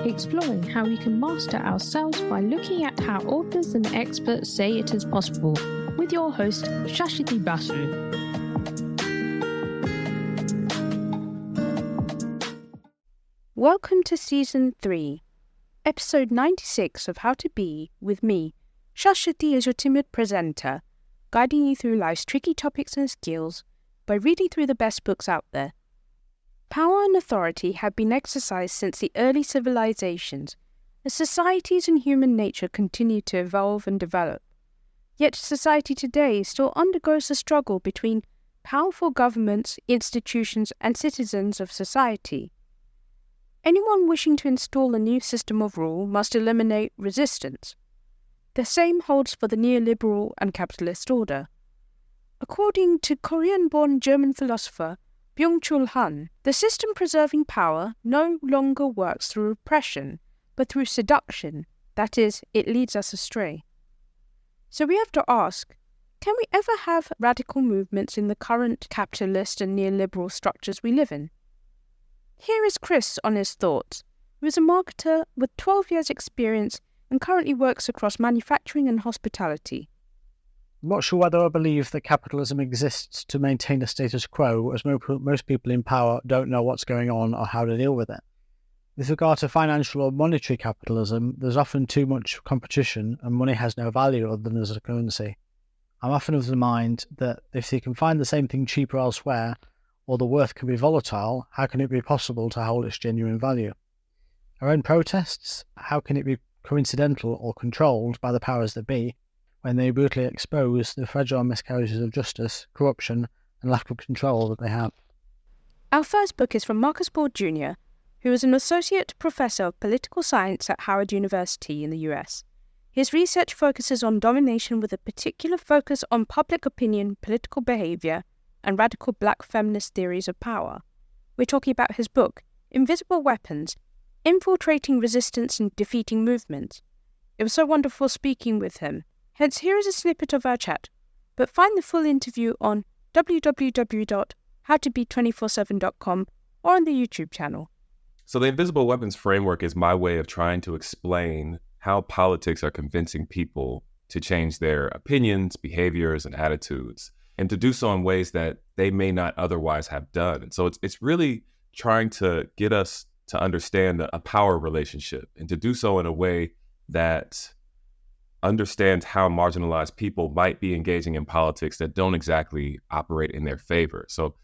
exploring how we can master ourselves by looking at how authors and experts say it is possible, with your host, Shashiti Basu. Welcome to Season 3, Episode 96 of How to Be, with me, Shashiti, as your timid presenter, guiding you through life's tricky topics and skills by reading through the best books out there. Power and authority have been exercised since the early civilizations, as societies and human nature continue to evolve and develop. Yet society today still undergoes a struggle between powerful governments, institutions, and citizens of society. Anyone wishing to install a new system of rule must eliminate resistance. The same holds for the neoliberal and capitalist order. According to Korean-born German philosopher Byung-Chul Han, the system-preserving power no longer works through repression, but through seduction. That is, it leads us astray. So we have to ask, can we ever have radical movements in the current capitalist and neoliberal structures we live in? Here is Chris on his thoughts, who is a marketer with 12 years' experience and currently works across manufacturing and hospitality. I'm not sure whether I believe that capitalism exists to maintain a status quo, as most people in power don't know what's going on or how to deal with it. With regard to financial or monetary capitalism, there's often too much competition and money has no value other than as a currency. I'm often of the mind that if you can find the same thing cheaper elsewhere, or the worth can be volatile, how can it be possible to hold its genuine value? Our own protests, how can it be coincidental or controlled by the powers that be, when they brutally expose the fragile miscarriages of justice, corruption, and lack of control that they have? Our first book is from Marcus Paul Jr., who is an associate professor of political science at Howard University in the US. His research focuses on domination with a particular focus on public opinion, political behavior, and radical black feminist theories of power. We're talking about his book, Invisible Weapons, Infiltrating Resistance and Defeating Movements. It was so wonderful speaking with him. Hence, here is a snippet of our chat, but find the full interview on www.howtobe247.com or on the YouTube channel. So the Invisible Weapons framework is my way of trying to explain how politics are convincing people to change their opinions, behaviors, and attitudes, and to do so in ways that they may not otherwise have done. And so it's really trying to get us to understand a power relationship, and to do so in a way that understands how marginalized people might be engaging in politics that don't exactly operate in their favor. So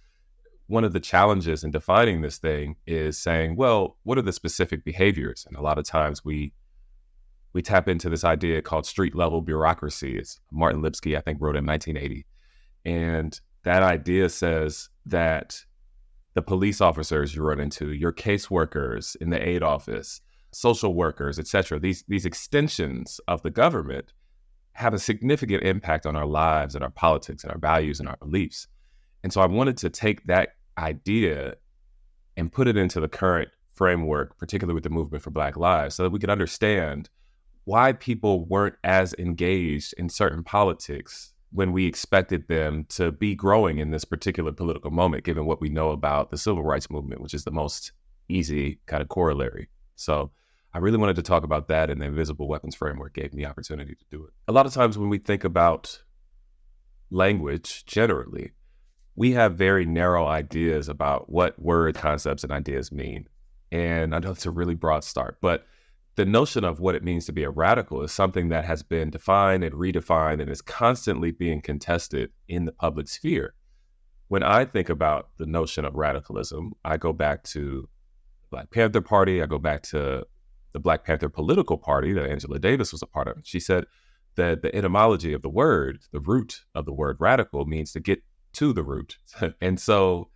one of the challenges in defining this thing is saying, well, what are the specific behaviors? And a lot of times we tap into this idea called street level bureaucracy. It's Martin Lipsky, I think, wrote in 1980. And that idea says that the police officers you run into, your caseworkers in the aid office, social workers, etc., these extensions of the government have a significant impact on our lives and our politics and our values and our beliefs. And so I wanted to take that idea and put it into the current framework, particularly with the movement for Black Lives, so that we could understand why people weren't as engaged in certain politics when we expected them to be growing in this particular political moment, given what we know about the civil rights movement, which is the most easy kind of corollary. So I really wanted to talk about that, and the Invisible Weapons framework gave me the opportunity to do it. A lot of times when we think about language generally, we have very narrow ideas about what word concepts and ideas mean. And I know it's a really broad start, but the notion of what it means to be a radical is something that has been defined and redefined and is constantly being contested in the public sphere. When I think about the notion of radicalism, I go back to the Black Panther Party, I go back to the Black Panther political party that Angela Davis was a part of. She said that the etymology of the word, the root of the word radical, means to get to the root. And so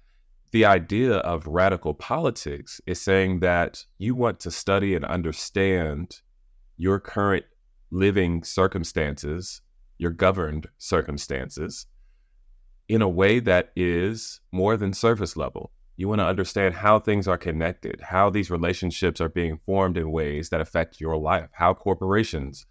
the idea of radical politics is saying that you want to study and understand your current living circumstances, your governed circumstances, in a way that is more than surface level. You want to understand how things are connected, how these relationships are being formed in ways that affect your life, how corporations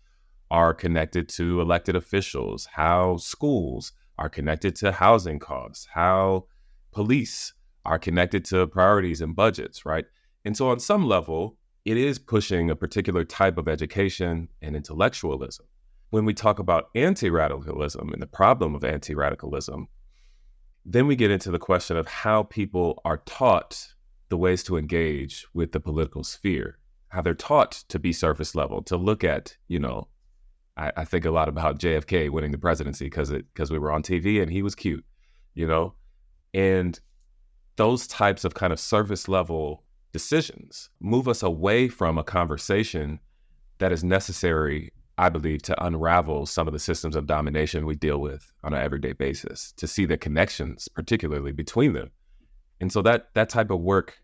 are connected to elected officials, how schools are connected to housing costs, how police are connected to priorities and budgets, right? And so on some level, it is pushing a particular type of education and intellectualism. When we talk about anti-radicalism and the problem of anti-radicalism, then we get into the question of how people are taught the ways to engage with the political sphere, how they're taught to be surface level, to look at, I think a lot about JFK winning the presidency because we were on TV and he was cute, and those types of kind of surface level decisions move us away from a conversation that is necessary, I believe, to unravel some of the systems of domination we deal with on an everyday basis, to see the connections, particularly between them. And so that type of work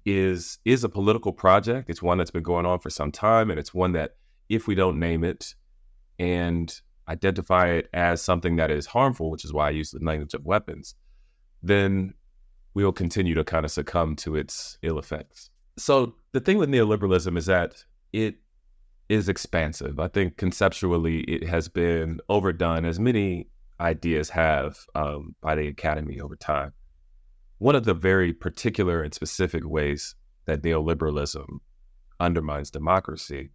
is a political project. It's one that's been going on for some time, and it's one that if we don't name it and identify it as something that is harmful, which is why I use the language of weapons, then we will continue to kind of succumb to its ill effects. So the thing with neoliberalism is that it is expansive. I think conceptually it has been overdone, as many ideas have by the academy over time. One of the very particular and specific ways that neoliberalism undermines democracy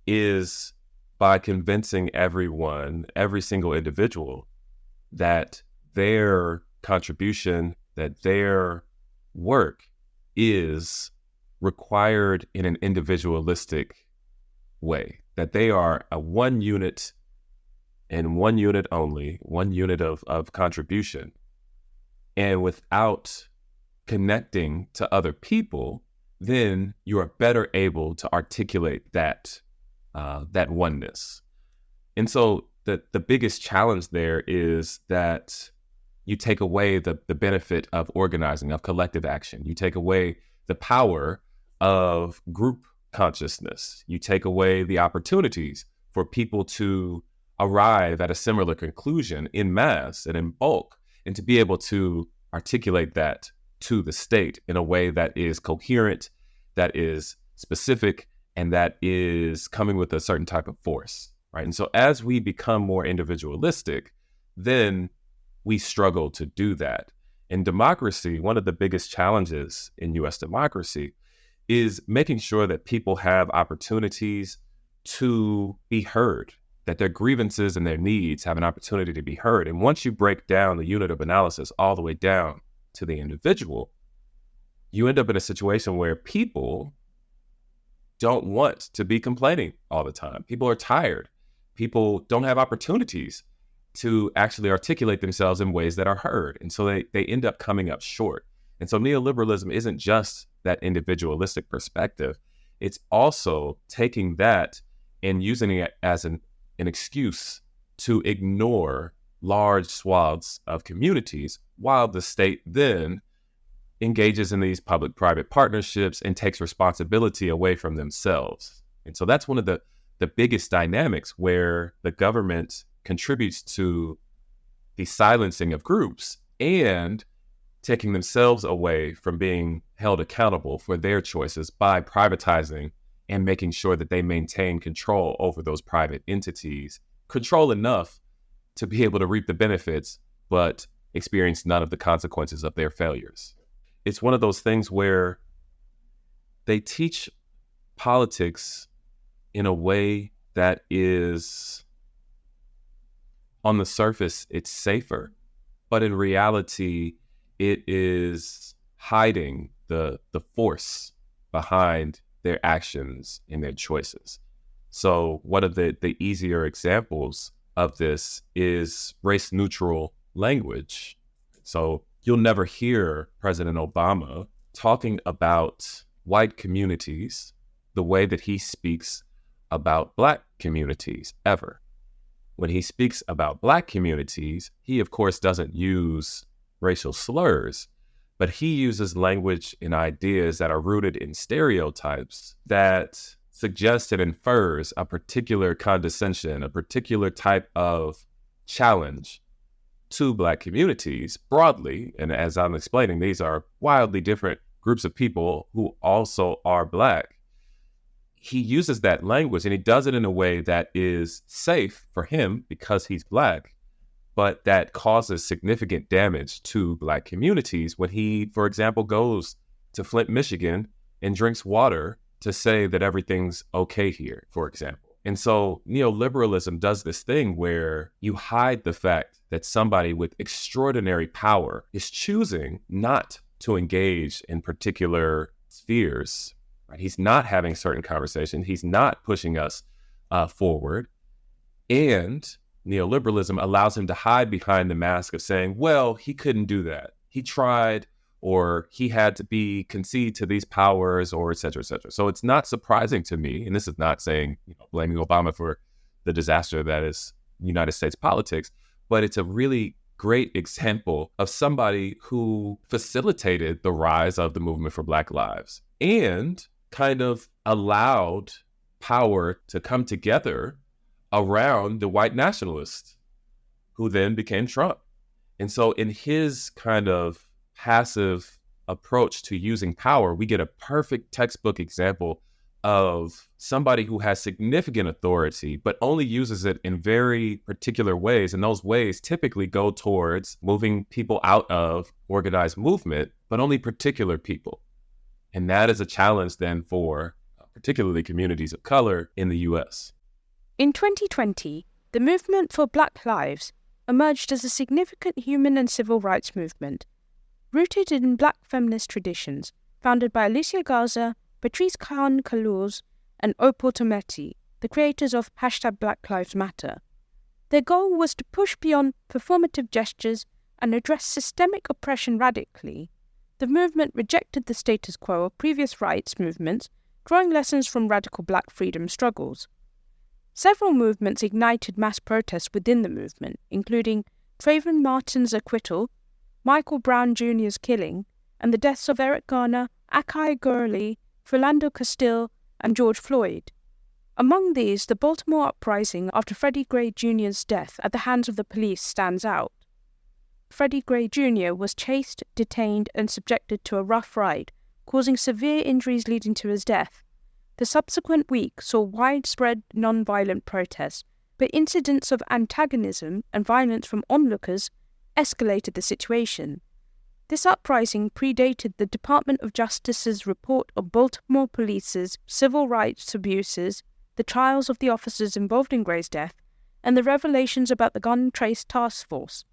is by convincing everyone, every single individual, that their contribution, that their work is required in an individualistic way, that they are a one unit and one unit only, one unit of contribution. And without connecting to other people, then you are better able to articulate that oneness. And so the biggest challenge there is that you take away the benefit of organizing, of collective action. You take away the power of group consciousness. You take away the opportunities for people to arrive at a similar conclusion in mass and in bulk, and to be able to articulate that to the state in a way that is coherent, that is specific, and that is coming with a certain type of force, right? And so as we become more individualistic, then we struggle to do that. In democracy, one of the biggest challenges in U.S. democracy is making sure that people have opportunities to be heard, that their grievances and their needs have an opportunity to be heard. And once you break down the unit of analysis all the way down to the individual, you end up in a situation where people don't want to be complaining all the time. People are tired. People don't have opportunities to actually articulate themselves in ways that are heard. And so they end up coming up short. And so neoliberalism isn't just that individualistic perspective. It's also taking that and using it as an excuse to ignore large swaths of communities, while the state then engages in these public-private partnerships and takes responsibility away from themselves. And so that's one of the biggest dynamics where the government contributes to the silencing of groups and taking themselves away from being held accountable for their choices by privatizing and making sure that they maintain control over those private entities, control enough to be able to reap the benefits, but experience none of the consequences of their failures. It's one of those things where they teach politics in a way that is, on the surface, it's safer, but in reality, it is hiding the force behind their actions and their choices. So one of the easier examples of this is race-neutral language. So you'll never hear President Obama talking about white communities the way that he speaks about Black communities ever. When he speaks about Black communities, he, of course, doesn't use racial slurs, but he uses language and ideas that are rooted in stereotypes that suggests and infers a particular condescension, a particular type of challenge to Black communities broadly. And as I'm explaining, these are wildly different groups of people who also are Black. He uses that language and he does it in a way that is safe for him because he's Black, but that causes significant damage to Black communities when he, for example, goes to Flint, Michigan and drinks water to say that everything's okay here, for example. And so neoliberalism does this thing where you hide the fact that somebody with extraordinary power is choosing not to engage in particular spheres. Right? He's not having certain conversations. He's not pushing us forward. And neoliberalism allows him to hide behind the mask of saying, well, he couldn't do that. He tried, or he had to concede to these powers, or et cetera, et cetera. So it's not surprising to me, and this is not saying, blaming Obama for the disaster that is United States politics, but it's a really great example of somebody who facilitated the rise of the movement for Black lives and kind of allowed power to come together around the white nationalists who then became Trump. And so in his kind of passive approach to using power, we get a perfect textbook example of somebody who has significant authority, but only uses it in very particular ways. And those ways typically go towards moving people out of organized movement, but only particular people. And that is a challenge then for particularly communities of color in the US. In 2020, the movement for Black Lives emerged as a significant human and civil rights movement, rooted in Black feminist traditions, founded by Alicia Garza, Patrice Khan-Kalouz, and Opal Tometi, the creators of #BlackLivesMatter. Their goal was to push beyond performative gestures and address systemic oppression radically. The movement rejected the status quo of previous rights movements, drawing lessons from radical Black freedom struggles. Several movements ignited mass protests within the movement, including Trayvon Martin's acquittal, Michael Brown Jr.'s killing, and the deaths of Eric Garner, Akai Gurley, Philando Castile, and George Floyd. Among these, the Baltimore uprising after Freddie Gray Jr.'s death at the hands of the police stands out. Freddie Gray Jr. was chased, detained, and subjected to a rough ride, causing severe injuries leading to his death. The subsequent week saw widespread non-violent protests, but incidents of antagonism and violence from onlookers escalated the situation. This uprising predated the Department of Justice's report of Baltimore police's civil rights abuses, the trials of the officers involved in Gray's death, and the revelations about the Gun Trace Task Force.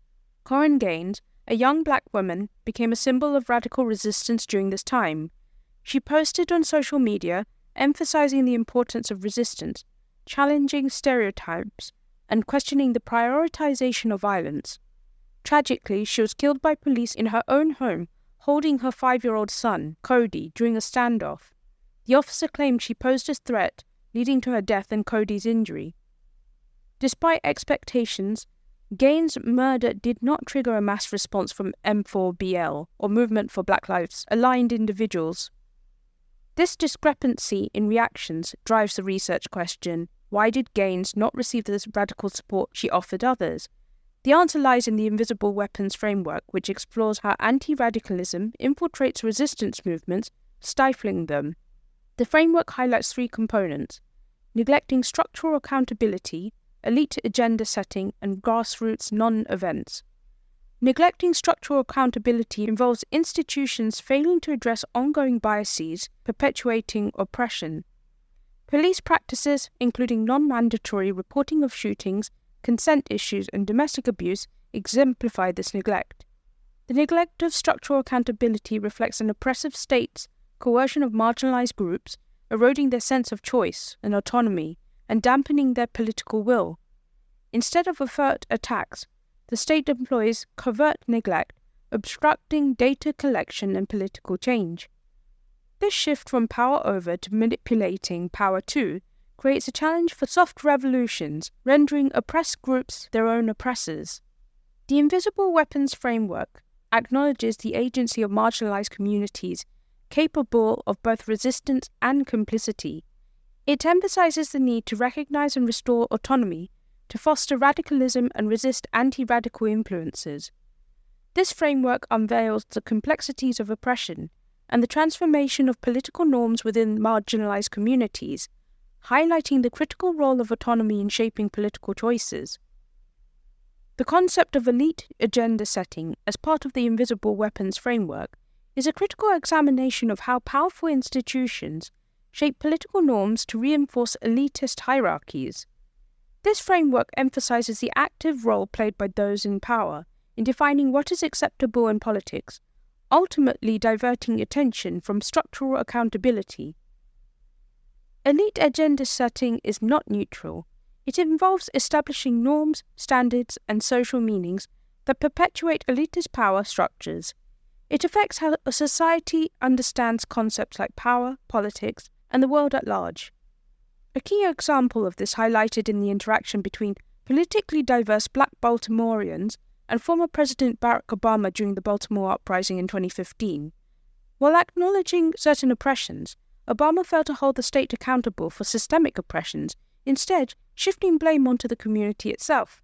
Corinne Gaines, a young Black woman, became a symbol of radical resistance during this time. She posted on social media, emphasizing the importance of resistance, challenging stereotypes, and questioning the prioritization of violence. Tragically, she was killed by police in her own home, holding her 5-year-old son, Cody, during a standoff. The officer claimed she posed a threat, leading to her death and Cody's injury. Despite expectations, Gaines' murder did not trigger a mass response from M4BL, or Movement for Black Lives, aligned individuals. This discrepancy in reactions drives the research question: why did Gaines not receive the radical support she offered others? The answer lies in the Invisible Weapons framework, which explores how anti-radicalism infiltrates resistance movements, stifling them. The framework highlights 3 components: neglecting structural accountability, elite agenda setting, and grassroots non-events. Neglecting structural accountability involves institutions failing to address ongoing biases, perpetuating oppression. Police practices, including non-mandatory reporting of shootings, consent issues, and domestic abuse, exemplify this neglect. The neglect of structural accountability reflects an oppressive state's coercion of marginalized groups, eroding their sense of choice and autonomy, and dampening their political will. Instead of overt attacks, the state employs covert neglect, obstructing data collection and political change. This shift from power over to manipulating power to creates a challenge for soft revolutions, rendering oppressed groups their own oppressors. The Invisible Weapons framework acknowledges the agency of marginalized communities capable of both resistance and complicity. It emphasizes the need to recognize and restore autonomy, to foster radicalism and resist anti-radical influences. This framework unveils the complexities of oppression and the transformation of political norms within marginalized communities, highlighting the critical role of autonomy in shaping political choices. The concept of elite agenda setting as part of the Invisible Weapons framework is a critical examination of how powerful institutions shape political norms to reinforce elitist hierarchies. This framework emphasizes the active role played by those in power in defining what is acceptable in politics, ultimately diverting attention from structural accountability. Elite agenda setting is not neutral. It involves establishing norms, standards, and social meanings that perpetuate elitist power structures. It affects how a society understands concepts like power, politics, and the world at large. A key example of this highlighted in the interaction between politically diverse Black Baltimoreans and former President Barack Obama during the Baltimore uprising in 2015. While acknowledging certain oppressions, Obama failed to hold the state accountable for systemic oppressions, instead shifting blame onto the community itself.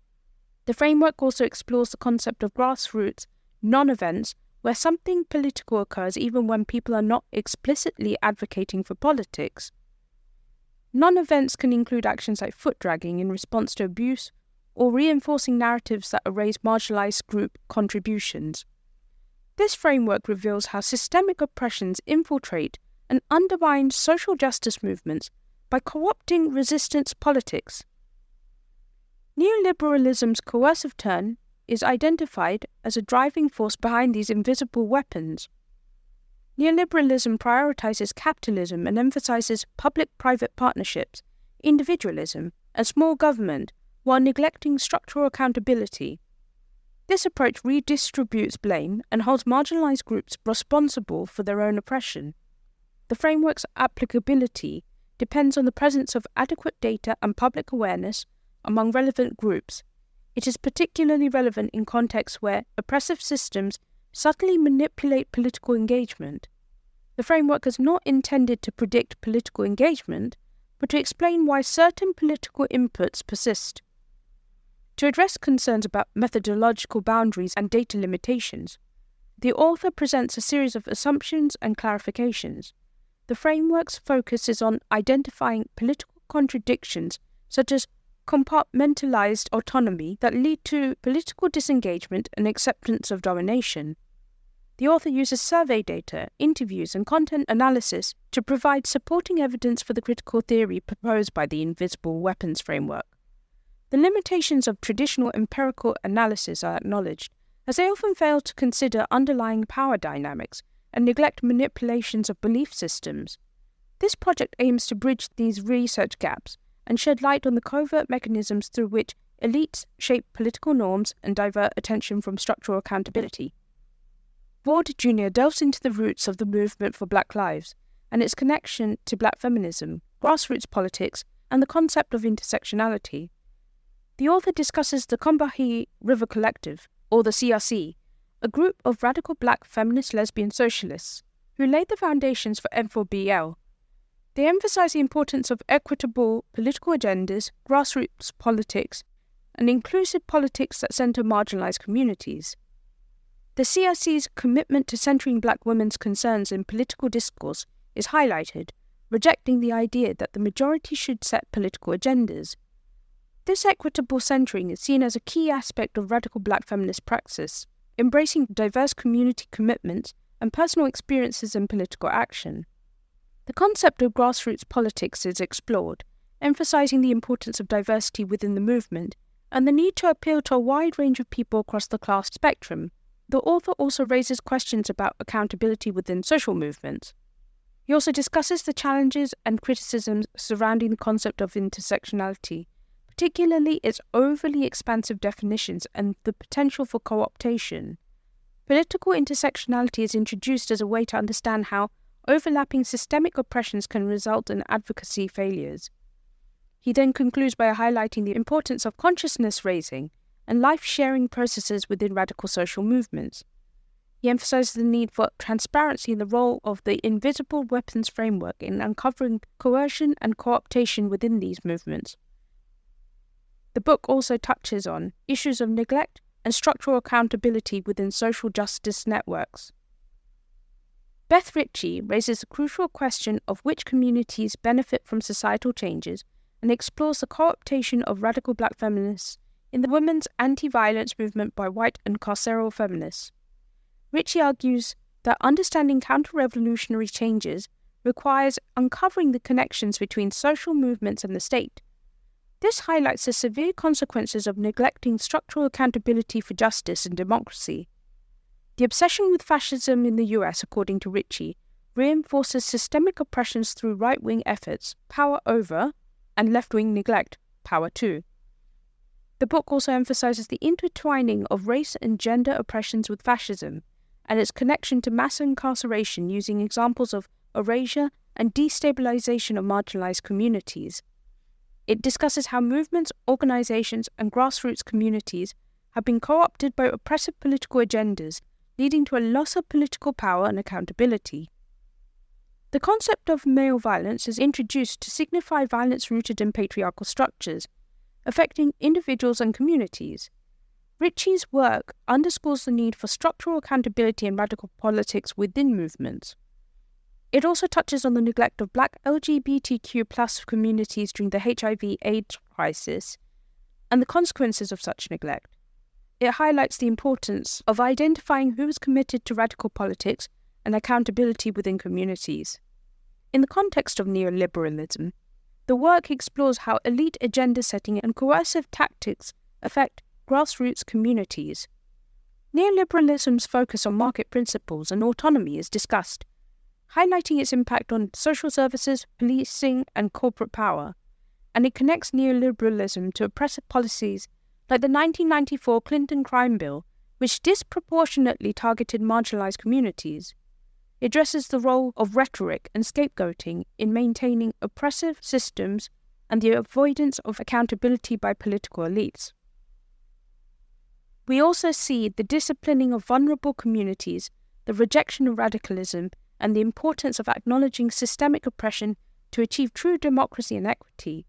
The framework also explores the concept of grassroots non-events, where something political occurs even when people are not explicitly advocating for politics. Non-events can include actions like foot-dragging in response to abuse, or reinforcing narratives that erase marginalized group contributions. This framework reveals how systemic oppressions infiltrate and undermine social justice movements by co-opting resistance politics. Neoliberalism's coercive turn is identified as a driving force behind these invisible weapons. Neoliberalism prioritizes capitalism and emphasizes public-private partnerships, individualism, and small government, while neglecting structural accountability. This approach redistributes blame and holds marginalized groups responsible for their own oppression. The framework's applicability depends on the presence of adequate data and public awareness among relevant groups. It is particularly relevant in contexts where oppressive systems subtly manipulate political engagement. The framework is not intended to predict political engagement, but to explain why certain political inputs persist. To address concerns about methodological boundaries and data limitations, the author presents a series of assumptions and clarifications. The framework's focus is on identifying political contradictions such as compartmentalized autonomy that lead to political disengagement and acceptance of domination. The author uses survey data, interviews, and content analysis to provide supporting evidence for the critical theory proposed by the Invisible Weapons framework. The limitations of traditional empirical analysis are acknowledged, as they often fail to consider underlying power dynamics and neglect manipulations of belief systems. This project aims to bridge these research gaps and shed light on the covert mechanisms through which elites shape political norms and divert attention from structural accountability. Ward Jr. delves into the roots of the movement for Black Lives and its connection to Black feminism, grassroots politics, and the concept of intersectionality. The author discusses the Combahee River Collective, or the CRC, a group of radical Black feminist lesbian socialists who laid the foundations for M4BL. They emphasize the importance of equitable political agendas, grassroots politics, and inclusive politics that center marginalized communities. The CRC's commitment to centering Black women's concerns in political discourse is highlighted, rejecting the idea that the majority should set political agendas. This equitable centering is seen as a key aspect of radical Black feminist praxis, embracing diverse community commitments and personal experiences in political action. The concept of grassroots politics is explored, emphasizing the importance of diversity within the movement and the need to appeal to a wide range of people across the class spectrum. The author also raises questions about accountability within social movements. He also discusses the challenges and criticisms surrounding the concept of intersectionality, particularly its overly expansive definitions and the potential for co-optation. Political intersectionality is introduced as a way to understand how overlapping systemic oppressions can result in advocacy failures. He then concludes by highlighting the importance of consciousness raising and life-sharing processes within radical social movements. He emphasizes the need for transparency in the role of the Invisible Weapons framework in uncovering coercion and co-optation within these movements. The book also touches on issues of neglect and structural accountability within social justice networks. Beth Ritchie raises the crucial question of which communities benefit from societal changes and explores the co-optation of radical Black feminists in the women's anti-violence movement by white and carceral feminists. Ritchie argues that understanding counter-revolutionary changes requires uncovering the connections between social movements and the state. This highlights the severe consequences of neglecting structural accountability for justice and democracy. The obsession with fascism in the US, according to Ritchie, reinforces systemic oppressions through right-wing efforts, power over, and left-wing neglect, power to. The book also emphasizes the intertwining of race and gender oppressions with fascism, and its connection to mass incarceration using examples of erasure and destabilization of marginalized communities. It discusses how movements, organizations, and grassroots communities have been co-opted by oppressive political agendas, leading to a loss of political power and accountability. The concept of male violence is introduced to signify violence rooted in patriarchal structures, affecting individuals and communities. Ritchie's work underscores the need for structural accountability and radical politics within movements. It also touches on the neglect of Black LGBTQ+ communities during the HIV/AIDS crisis and the consequences of such neglect. It highlights the importance of identifying who is committed to radical politics and accountability within communities. In the context of neoliberalism, the work explores how elite agenda setting and coercive tactics affect grassroots communities. Neoliberalism's focus on market principles and autonomy is discussed, highlighting its impact on social services, policing, and corporate power, and it connects neoliberalism to oppressive policies like the 1994 Clinton crime bill, which disproportionately targeted marginalized communities. It addresses the role of rhetoric and scapegoating in maintaining oppressive systems and the avoidance of accountability by political elites. We also see the disciplining of vulnerable communities, the rejection of radicalism, and the importance of acknowledging systemic oppression to achieve true democracy and equity.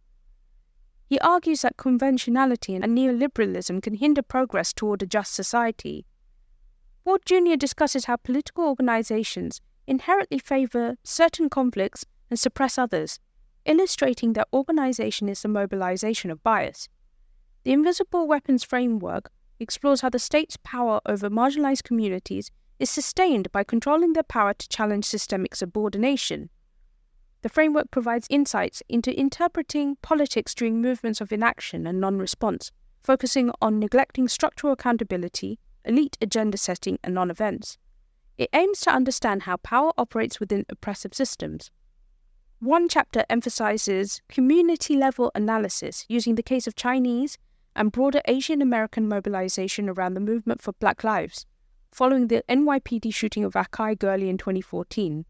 He argues that conventionality and neoliberalism can hinder progress toward a just society. Ward Jr. discusses how political organizations inherently favor certain conflicts and suppress others, illustrating that organization is the mobilization of bias. The Invisible Weapons framework explores how the state's power over marginalized communities is sustained by controlling their power to challenge systemic subordination. The framework provides insights into interpreting politics during movements of inaction and non-response, focusing on neglecting structural accountability, elite agenda setting, and non-events. It aims to understand how power operates within oppressive systems. One chapter emphasizes community-level analysis using the case of Chinese and broader Asian American mobilization around the movement for Black Lives, following the NYPD shooting of Akai Gurley in 2014.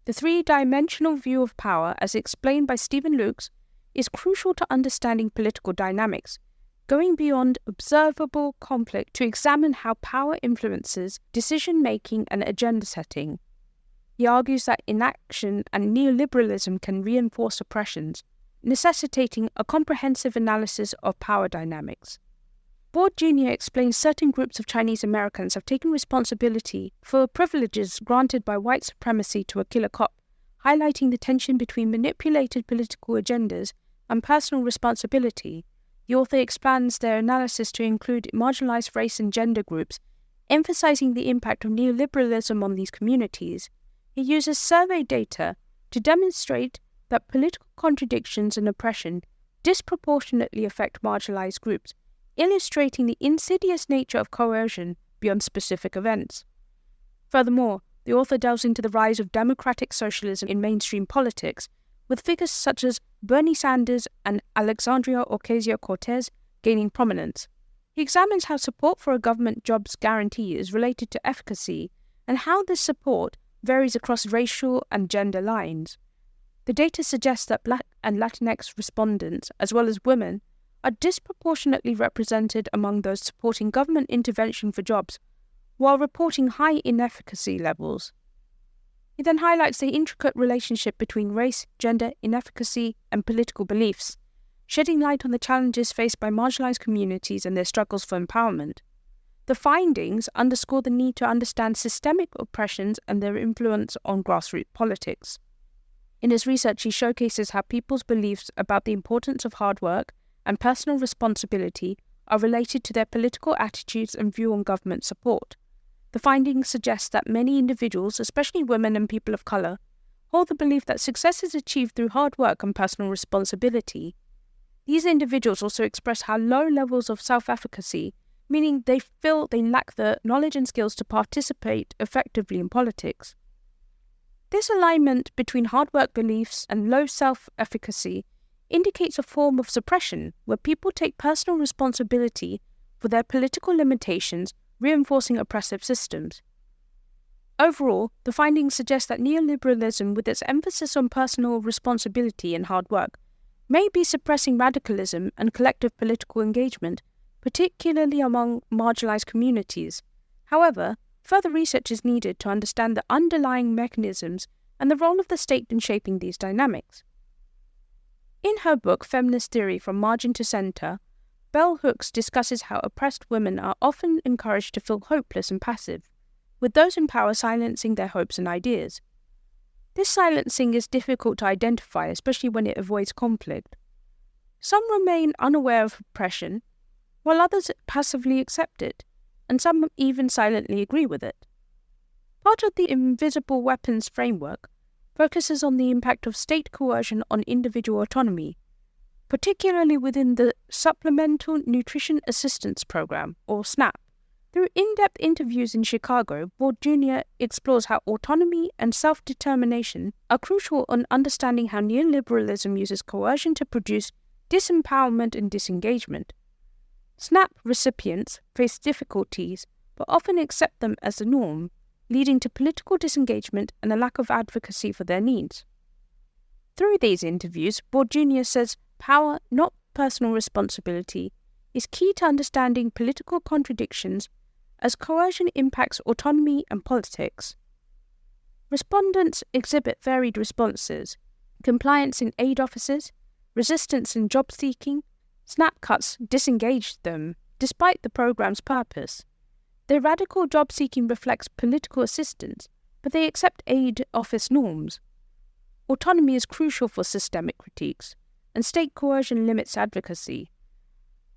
The three-dimensional view of power, as explained by Stephen Lukes, is crucial to understanding political dynamics, going beyond observable conflict to examine how power influences decision-making and agenda setting. He argues that inaction and neoliberalism can reinforce oppressions, necessitating a comprehensive analysis of power dynamics. Ward Jr. explains certain groups of Chinese Americans have taken responsibility for privileges granted by white supremacy to a killer cop, highlighting the tension between manipulated political agendas and personal responsibility. The author expands their analysis to include marginalized race and gender groups, emphasizing the impact of neoliberalism on these communities. He uses survey data to demonstrate that political contradictions and oppression disproportionately affect marginalized groups, illustrating the insidious nature of coercion beyond specific events. Furthermore, the author delves into the rise of democratic socialism in mainstream politics, with figures such as Bernie Sanders and Alexandria Ocasio-Cortez gaining prominence. He examines how support for a government jobs guarantee is related to efficacy and how this support varies across racial and gender lines. The data suggests that Black and Latinx respondents, as well as women, are disproportionately represented among those supporting government intervention for jobs, while reporting high inefficacy levels. He then highlights the intricate relationship between race, gender, inefficacy, and political beliefs, shedding light on the challenges faced by marginalized communities and their struggles for empowerment. The findings underscore the need to understand systemic oppressions and their influence on grassroots politics. In his research, he showcases how people's beliefs about the importance of hard work and personal responsibility are related to their political attitudes and view on government support. The findings suggest that many individuals, especially women and people of colour, hold the belief that success is achieved through hard work and personal responsibility. These individuals also express how low levels of self-efficacy, meaning they feel they lack the knowledge and skills to participate effectively in politics. This alignment between hard work beliefs and low self-efficacy indicates a form of suppression where people take personal responsibility for their political limitations, reinforcing oppressive systems. Overall, the findings suggest that neoliberalism, with its emphasis on personal responsibility and hard work, may be suppressing radicalism and collective political engagement, particularly among marginalized communities. However, further research is needed to understand the underlying mechanisms and the role of the state in shaping these dynamics. In her book Feminist Theory from Margin to Center, Bell Hooks discusses how oppressed women are often encouraged to feel hopeless and passive, with those in power silencing their hopes and ideas. This silencing is difficult to identify, especially when it avoids conflict. Some remain unaware of oppression, while others passively accept it, and some even silently agree with it. Part of the invisible weapons framework focuses on the impact of state coercion on individual autonomy, particularly within the Supplemental Nutrition Assistance Program, or SNAP. Through in-depth interviews in Chicago, Ward Jr. explores how autonomy and self-determination are crucial in understanding how neoliberalism uses coercion to produce disempowerment and disengagement. SNAP recipients face difficulties, but often accept them as the norm, leading to political disengagement and a lack of advocacy for their needs. Through these interviews, Ward Jr. says power, not personal responsibility, is key to understanding political contradictions as coercion impacts autonomy and politics. Respondents exhibit varied responses: compliance in aid offices, resistance in job seeking. SNAP cuts disengaged them, despite the program's purpose. Their radical job seeking reflects political assistance, but they accept aid office norms. Autonomy is crucial for systemic critiques, and state coercion limits advocacy.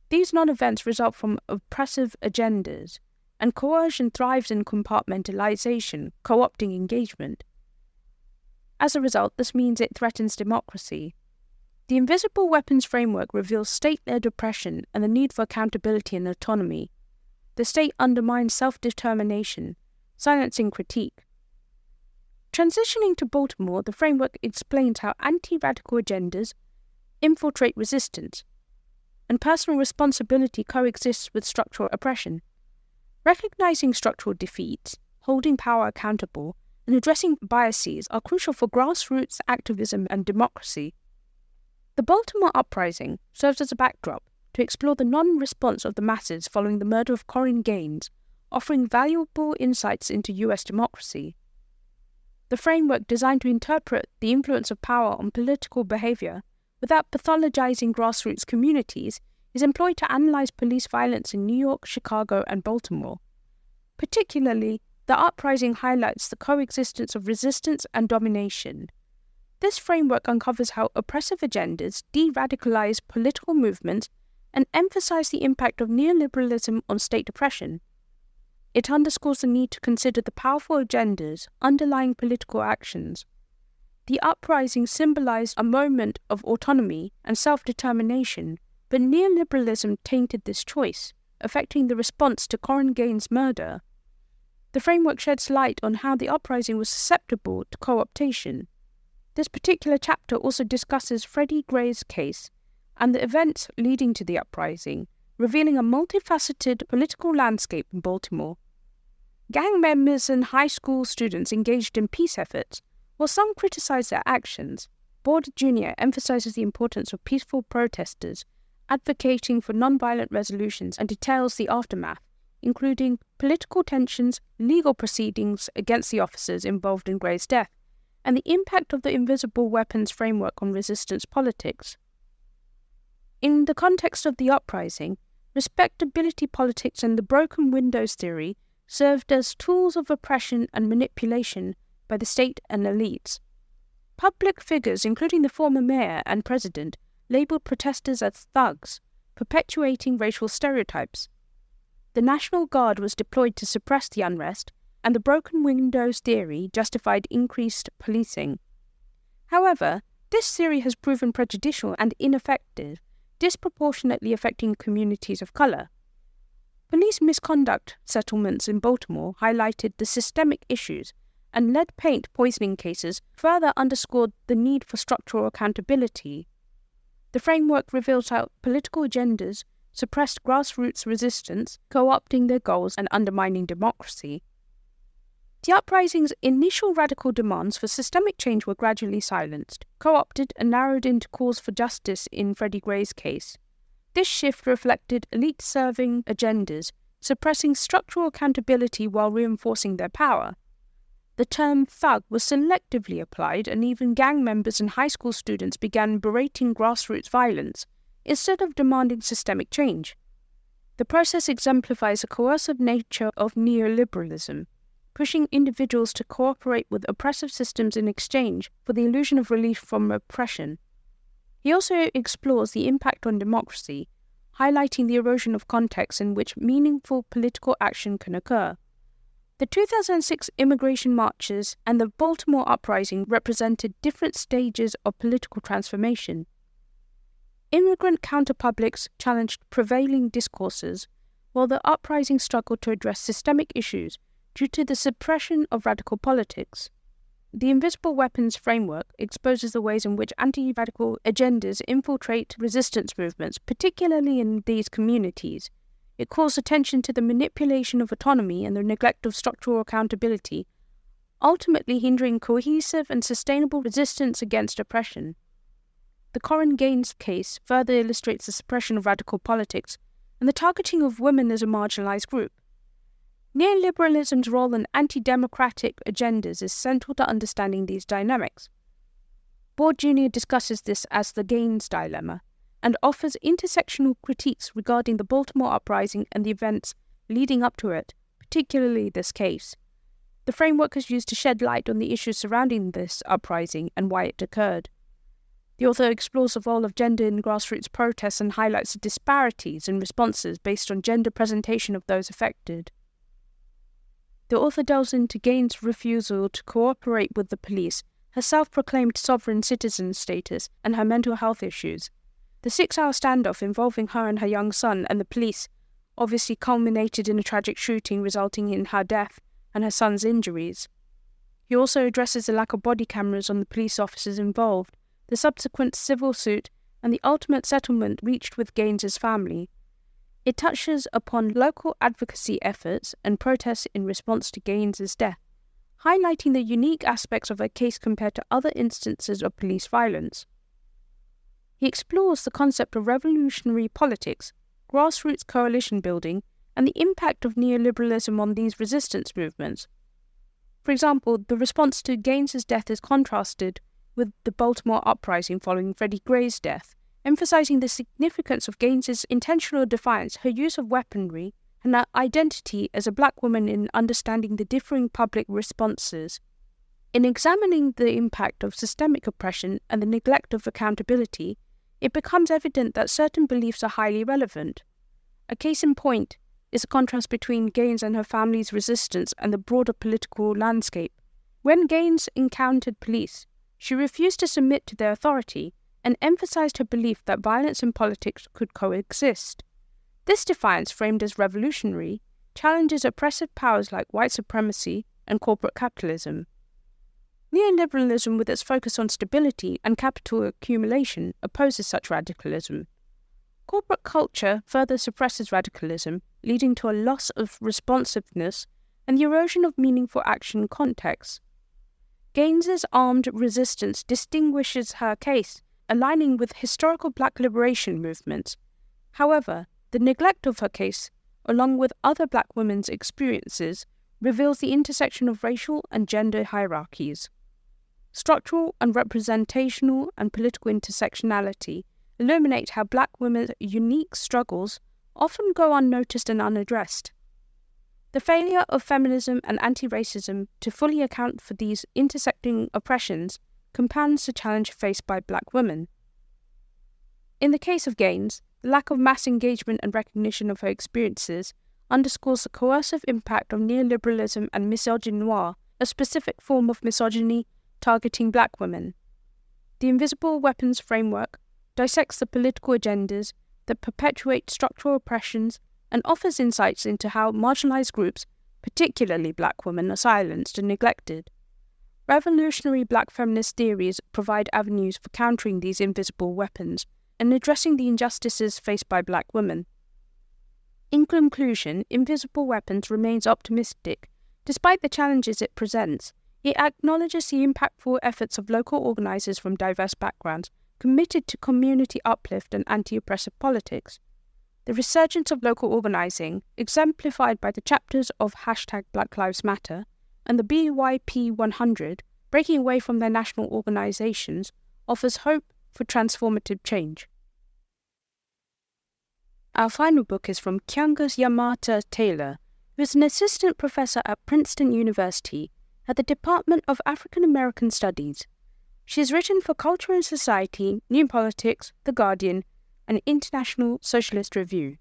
These non-events result from oppressive agendas, and coercion thrives in compartmentalization, co-opting engagement. As a result, this means it threatens democracy. The invisible weapons framework reveals state-led oppression and the need for accountability and autonomy. The state undermines self-determination, silencing critique. Transitioning to Baltimore, the framework explains how anti-radical agendas infiltrate resistance, and personal responsibility coexists with structural oppression. Recognizing structural defeats, holding power accountable, and addressing biases are crucial for grassroots activism and democracy. The Baltimore uprising serves as a backdrop to explore the non-response of the masses following the murder of Corrine Gaines, offering valuable insights into U.S. democracy. The framework, designed to interpret the influence of power on political behavior without pathologizing grassroots communities, is employed to analyze police violence in New York, Chicago, and Baltimore. Particularly, the uprising highlights the coexistence of resistance and domination. This framework uncovers how oppressive agendas de-radicalize political movements and emphasize the impact of neoliberalism on state oppression. It underscores the need to consider the powerful agendas underlying political actions. The uprising symbolized a moment of autonomy and self-determination, but neoliberalism tainted this choice, affecting the response to Corrine Gaines' murder. The framework sheds light on how the uprising was susceptible to co-optation. This particular chapter also discusses Freddie Gray's case and the events leading to the uprising, revealing a multifaceted political landscape in Baltimore. Gang members and high school students engaged in peace efforts, while some criticize their actions. Ward Jr. emphasizes the importance of peaceful protesters, advocating for nonviolent resolutions, and details the aftermath, including political tensions, legal proceedings against the officers involved in Gray's death, and the impact of the invisible weapons framework on resistance politics. In the context of the uprising, respectability politics and the broken windows theory served as tools of oppression and manipulation by the state and elites. Public figures, including the former mayor and president, labeled protesters as thugs, perpetuating racial stereotypes. The National Guard was deployed to suppress the unrest, and the broken windows theory justified increased policing. However, this theory has proven prejudicial and ineffective, disproportionately affecting communities of colour. Police misconduct settlements in Baltimore highlighted the systemic issues, and lead paint poisoning cases further underscored the need for structural accountability. The framework reveals how political agendas suppressed grassroots resistance, co-opting their goals and undermining democracy. The uprising's initial radical demands for systemic change were gradually silenced, co-opted and narrowed into calls for justice in Freddie Gray's case. This shift reflected elite-serving agendas, suppressing structural accountability while reinforcing their power. The term thug was selectively applied, and even gang members and high school students began berating grassroots violence instead of demanding systemic change. The process exemplifies the coercive nature of neoliberalism, pushing individuals to cooperate with oppressive systems in exchange for the illusion of relief from oppression. He also explores the impact on democracy, highlighting the erosion of context in which meaningful political action can occur. The 2006 immigration marches and the Baltimore uprising represented different stages of political transformation. Immigrant counterpublics challenged prevailing discourses, while the uprising struggled to address systemic issues due to the suppression of radical politics. The invisible weapons framework exposes the ways in which anti-radical agendas infiltrate resistance movements, particularly in these communities. It calls attention to the manipulation of autonomy and the neglect of structural accountability, ultimately hindering cohesive and sustainable resistance against oppression. The Corrin Gaines case further illustrates the suppression of radical politics and the targeting of women as a marginalized group. Neoliberalism's role in anti-democratic agendas is central to understanding these dynamics. Board Jr. discusses this as the Gaines dilemma and offers intersectional critiques regarding the Baltimore uprising and the events leading up to it, particularly this case. The framework is used to shed light on the issues surrounding this uprising and why it occurred. The author explores the role of gender in grassroots protests and highlights the disparities in responses based on gender presentation of those affected. The author delves into Gaines' refusal to cooperate with the police, her self-proclaimed sovereign citizen status, and her mental health issues. The 6-hour standoff involving her and her young son and the police obviously culminated in a tragic shooting resulting in her death and her son's injuries. He also addresses the lack of body cameras on the police officers involved, the subsequent civil suit, and the ultimate settlement reached with Gaines' family. It touches upon local advocacy efforts and protests in response to Gaines' death, highlighting the unique aspects of her case compared to other instances of police violence. He explores the concept of revolutionary politics, grassroots coalition building, and the impact of neoliberalism on these resistance movements. For example, the response to Gaines' death is contrasted with the Baltimore uprising following Freddie Gray's death, emphasizing the significance of Gaines' intentional defiance, her use of weaponry, and her identity as a black woman in understanding the differing public responses. In examining the impact of systemic oppression and the neglect of accountability, it becomes evident that certain beliefs are highly relevant. A case in point is the contrast between Gaines and her family's resistance and the broader political landscape. When Gaines encountered police, she refused to submit to their authority and emphasized her belief that violence and politics could coexist. This defiance, framed as revolutionary, challenges oppressive powers like white supremacy and corporate capitalism. Neoliberalism, with its focus on stability and capital accumulation, opposes such radicalism. Corporate culture further suppresses radicalism, leading to a loss of responsiveness and the erosion of meaningful action context. Gaines's armed resistance distinguishes her case, aligning with historical black liberation movements. However, the neglect of her case, along with other black women's experiences, reveals the intersection of racial and gender hierarchies. Structural and representational and political intersectionality illuminate how black women's unique struggles often go unnoticed and unaddressed. The failure of feminism and anti-racism to fully account for these intersecting oppressions compounds the challenge faced by black women. In the case of Gaines, the lack of mass engagement and recognition of her experiences underscores the coercive impact of neoliberalism and misogynoir, a specific form of misogyny targeting black women. the Invisible Weapons Framework dissects the political agendas that perpetuate structural oppressions and offers insights into how marginalized groups, particularly Black women, are silenced and neglected. Revolutionary Black feminist theories provide avenues for countering these invisible weapons and addressing the injustices faced by Black women. In conclusion, Invisible Weapons remains optimistic. Despite the challenges it presents, it acknowledges the impactful efforts of local organisers from diverse backgrounds committed to community uplift and anti-oppressive politics. The resurgence of local organising, exemplified by the chapters of #Black Lives Matter and the BYP 100, breaking away from their national organisations, offers hope for transformative change. Our final book is from Keeanga-Yamahtta Taylor, who is an assistant professor at Princeton University at the Department of African American Studies. She has written for Culture and Society, New Politics, The Guardian, and International Socialist Review.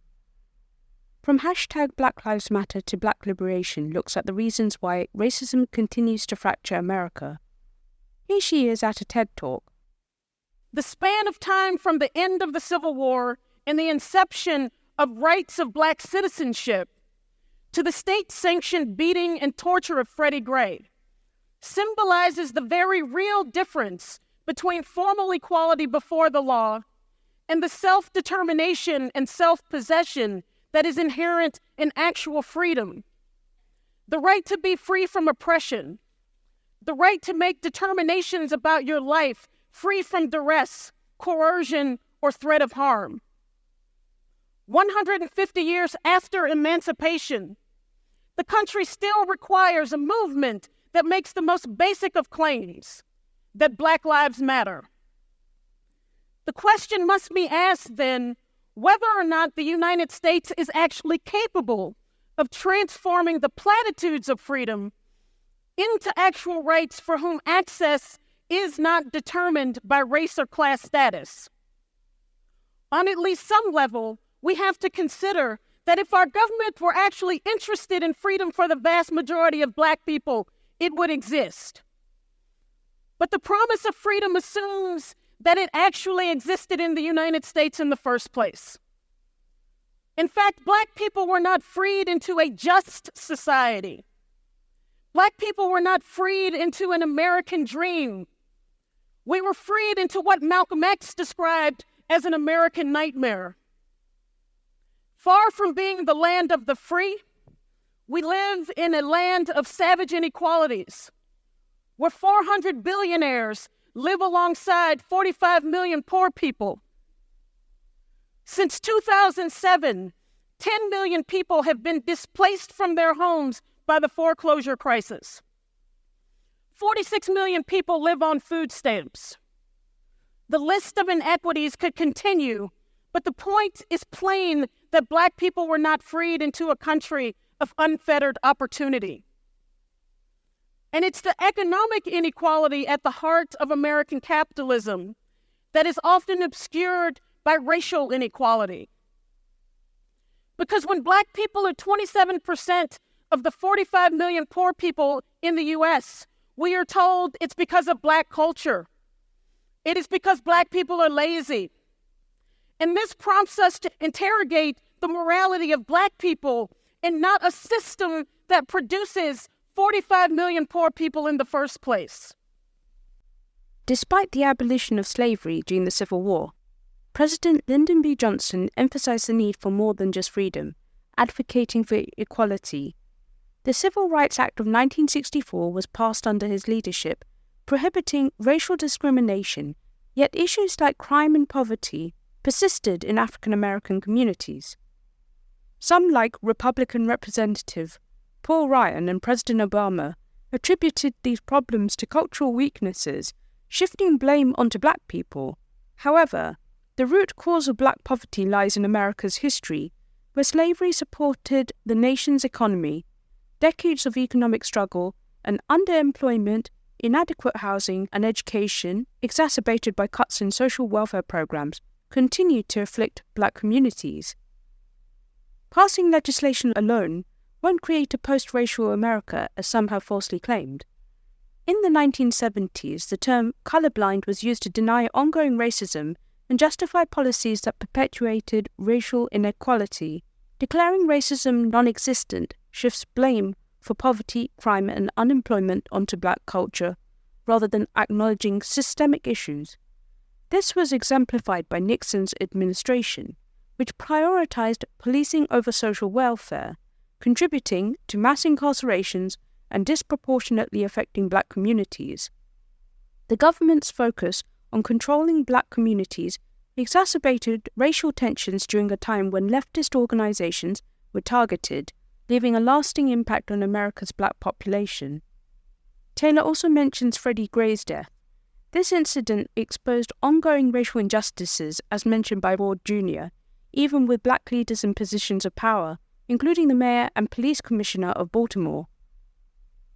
From #Black Lives Matter to Black Liberation looks at the reasons why racism continues to fracture America. Here she is at a TED Talk. The span of time from the end of the Civil War and the inception of rights of Black citizenship to the state-sanctioned beating and torture of Freddie Gray symbolizes the very real difference between formal equality before the law and the self-determination and self-possession that is inherent in actual freedom. The right to be free from oppression, the right to make determinations about your life free from duress, coercion, or threat of harm. 150 years after emancipation, the country still requires a movement that makes the most basic of claims, that Black lives matter. The question must be asked then, whether or not the United States is actually capable of transforming the platitudes of freedom into actual rights for whom access is not determined by race or class status. On at least some level, we have to consider that if our government were actually interested in freedom for the vast majority of Black people, it would exist. But the promise of freedom assumes that it actually existed in the United States in the first place. In fact, Black people were not freed into a just society. Black people were not freed into an American dream. We were freed into what Malcolm X described as an American nightmare. Far from being the land of the free, we live in a land of savage inequalities, where 400 billionaires live alongside 45 million poor people. Since 2007, 10 million people have been displaced from their homes by the foreclosure crisis. 46 million people live on food stamps. The list of inequities could continue, but the point is plain that Black people were not freed into a country of unfettered opportunity. And it's the economic inequality at the heart of American capitalism that is often obscured by racial inequality. Because when Black people are 27% of the 45 million poor people in the U.S., we are told it's because of Black culture. It is because Black people are lazy. And this prompts us to interrogate the morality of Black people and not a system that produces 45 million poor people in the first place. Despite the abolition of slavery during the Civil War, President Lyndon B. Johnson emphasized the need for more than just freedom, advocating for equality. The Civil Rights Act of 1964 was passed under his leadership, prohibiting racial discrimination, yet issues like crime and poverty persisted in African American communities. Some, like Republican Representative Paul Ryan and President Obama, attributed these problems to cultural weaknesses, shifting blame onto Black people. However, the root cause of Black poverty lies in America's history, where slavery supported the nation's economy. Decades of economic struggle and underemployment, inadequate housing and education, exacerbated by cuts in social welfare programs, continued to afflict Black communities. Passing legislation alone won't create a post-racial America, as some have falsely claimed. In the 1970s, the term colorblind was used to deny ongoing racism and justify policies that perpetuated racial inequality. Declaring racism non-existent shifts blame for poverty, crime, and unemployment onto black culture, rather than acknowledging systemic issues. This was exemplified by Nixon's administration, which prioritized policing over social welfare, contributing to mass incarcerations and disproportionately affecting black communities. The government's focus on controlling black communities exacerbated racial tensions during a time when leftist organizations were targeted, leaving a lasting impact on America's black population. Taylor also mentions Freddie Gray's death. This incident exposed ongoing racial injustices, as mentioned by Ward Jr., even with black leaders in positions of power, including the mayor and police commissioner of Baltimore.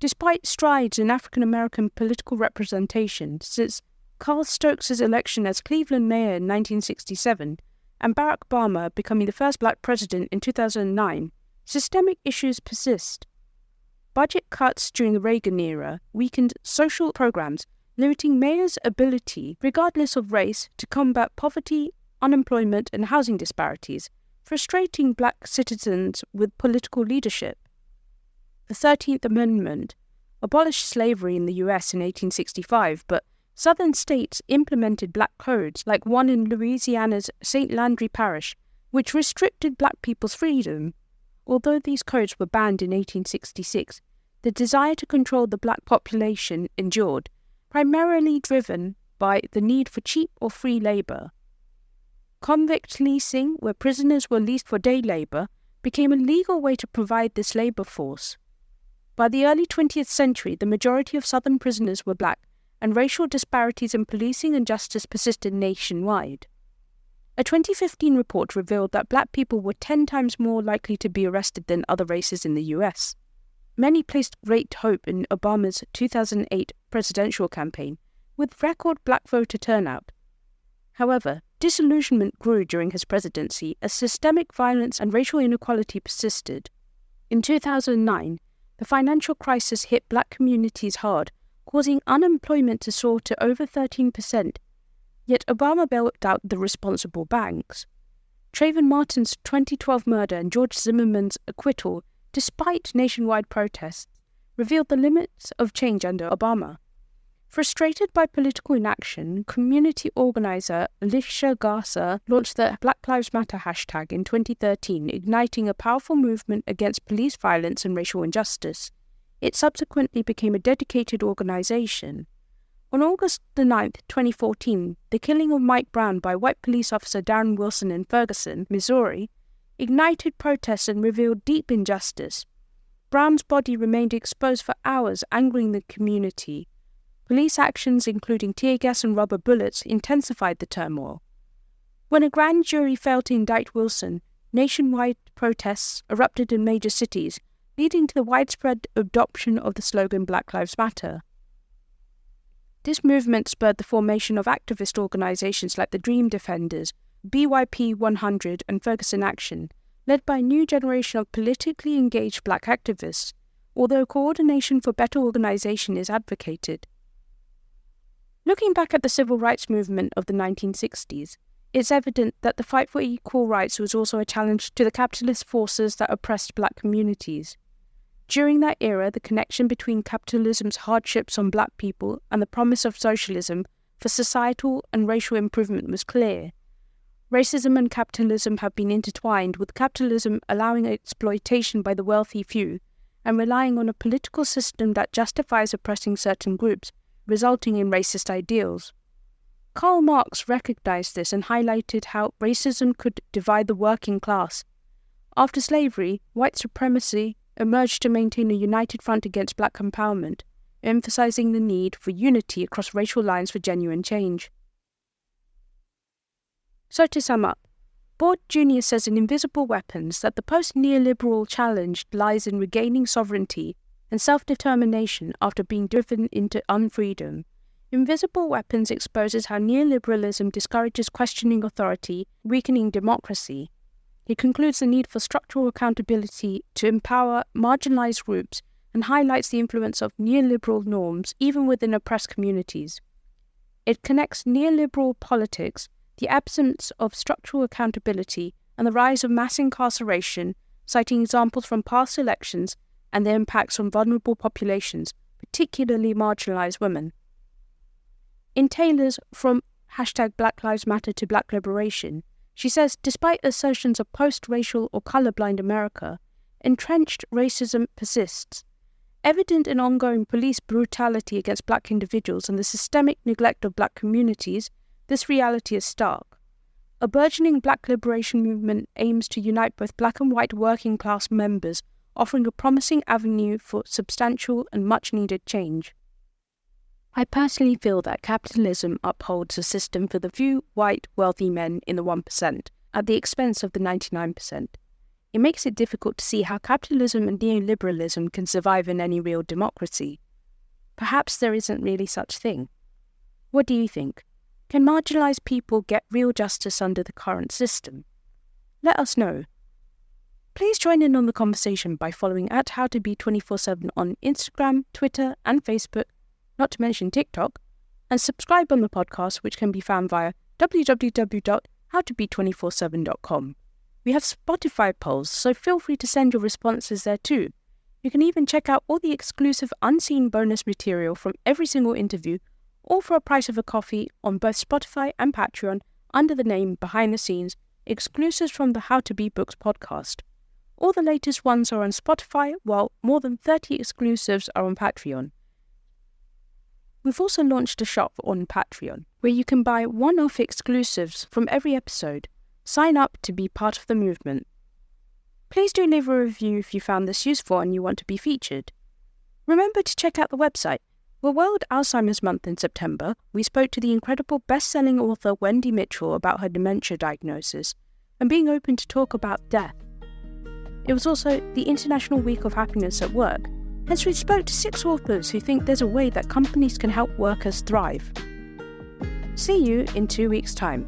Despite strides in African American political representation since Carl Stokes' election as Cleveland mayor in 1967 and Barack Obama becoming the first black president in 2009, systemic issues persist. Budget cuts during the Reagan era weakened social programs, limiting mayors' ability, regardless of race, to combat poverty, unemployment, and housing disparities, frustrating black citizens with political leadership. The 13th Amendment abolished slavery in the U.S. in 1865, but Southern states implemented black codes, like one in Louisiana's St. Landry Parish, which restricted black people's freedom. Although these codes were banned in 1866, the desire to control the black population endured, primarily driven by the need for cheap or free labour. Convict leasing, where prisoners were leased for day labour, became a legal way to provide this labour force. By the early 20th century, the majority of Southern prisoners were black, and racial disparities in policing and justice persisted nationwide. A 2015 report revealed that black people were 10 times more likely to be arrested than other races in the US. Many placed great hope in Obama's 2008 presidential campaign, with record black voter turnout. However, disillusionment grew during his presidency as systemic violence and racial inequality persisted. In 2009, the financial crisis hit black communities hard, causing unemployment to soar to over 13%. Yet Obama bailed out the responsible banks. Trayvon Martin's 2012 murder and George Zimmerman's acquittal, despite nationwide protests, revealed the limits of change under Obama. Frustrated by political inaction, community organizer Alicia Garza launched the Black Lives Matter hashtag in 2013, igniting a powerful movement against police violence and racial injustice. It subsequently became a dedicated organization. On August 9, 2014, the killing of Mike Brown by white police officer Darren Wilson in Ferguson, Missouri, ignited protests and revealed deep injustice. Brown's body remained exposed for hours, angering the community. Police actions, including tear gas and rubber bullets, intensified the turmoil. When a grand jury failed to indict Wilson, nationwide protests erupted in major cities, leading to the widespread adoption of the slogan Black Lives Matter. This movement spurred the formation of activist organizations like the Dream Defenders, BYP 100, and Ferguson Action, led by a new generation of politically engaged black activists, although coordination for better organization is advocated. Looking back at the civil rights movement of the 1960s, it's evident that the fight for equal rights was also a challenge to the capitalist forces that oppressed black communities. During that era, the connection between capitalism's hardships on black people and the promise of socialism for societal and racial improvement was clear. Racism and capitalism have been intertwined, with capitalism allowing exploitation by the wealthy few and relying on a political system that justifies oppressing certain groups, resulting in racist ideals. Karl Marx recognized this and highlighted how racism could divide the working class. After slavery, white supremacy emerged to maintain a united front against black empowerment, emphasizing the need for unity across racial lines for genuine change. So to sum up, Ward Jr. says in Invisible Weapons that the post-neoliberal challenge lies in regaining sovereignty and self-determination after being driven into unfreedom. Invisible Weapons exposes how neoliberalism discourages questioning authority, weakening democracy. He concludes the need for structural accountability to empower marginalized groups and highlights the influence of neoliberal norms even within oppressed communities. It connects neoliberal politics, the absence of structural accountability, and the rise of mass incarceration, citing examples from past elections and their impacts on vulnerable populations, particularly marginalised women. In Taylor's From #Black Lives Matter to Black Liberation, she says, despite assertions of post-racial or colourblind America, entrenched racism persists. Evident in ongoing police brutality against black individuals and the systemic neglect of black communities, this reality is stark. A burgeoning black liberation movement aims to unite both black and white working class members, offering a promising avenue for substantial and much-needed change. I personally feel that capitalism upholds a system for the few white, wealthy men in the 1% at the expense of the 99%. It makes it difficult to see how capitalism and neoliberalism can survive in any real democracy. Perhaps there isn't really such thing. What do you think? Can marginalised people get real justice under the current system? Let us know. Please join in on the conversation by following @HowToBe247 on Instagram, Twitter and Facebook, not to mention TikTok, and subscribe on the podcast, which can be found via www.howtobe247.com. We have Spotify polls, so feel free to send your responses there too. You can even check out all the exclusive unseen bonus material from every single interview, all for a price of a coffee on both Spotify and Patreon under the name Behind the Scenes, exclusives from the How to Be Books podcast. All the latest ones are on Spotify, while more than 30 exclusives are on Patreon. We've also launched a shop on Patreon, where you can buy one-off exclusives from every episode. Sign up to be part of the movement. Please do leave a review if you found this useful and you want to be featured. Remember to check out the website. For World Alzheimer's Month in September, we spoke to the incredible best-selling author Wendy Mitchell about her dementia diagnosis and being open to talk about death. It was also the International Week of Happiness at Work, hence we spoke to 6 authors who think there's a way that companies can help workers thrive. See you in 2 weeks' time.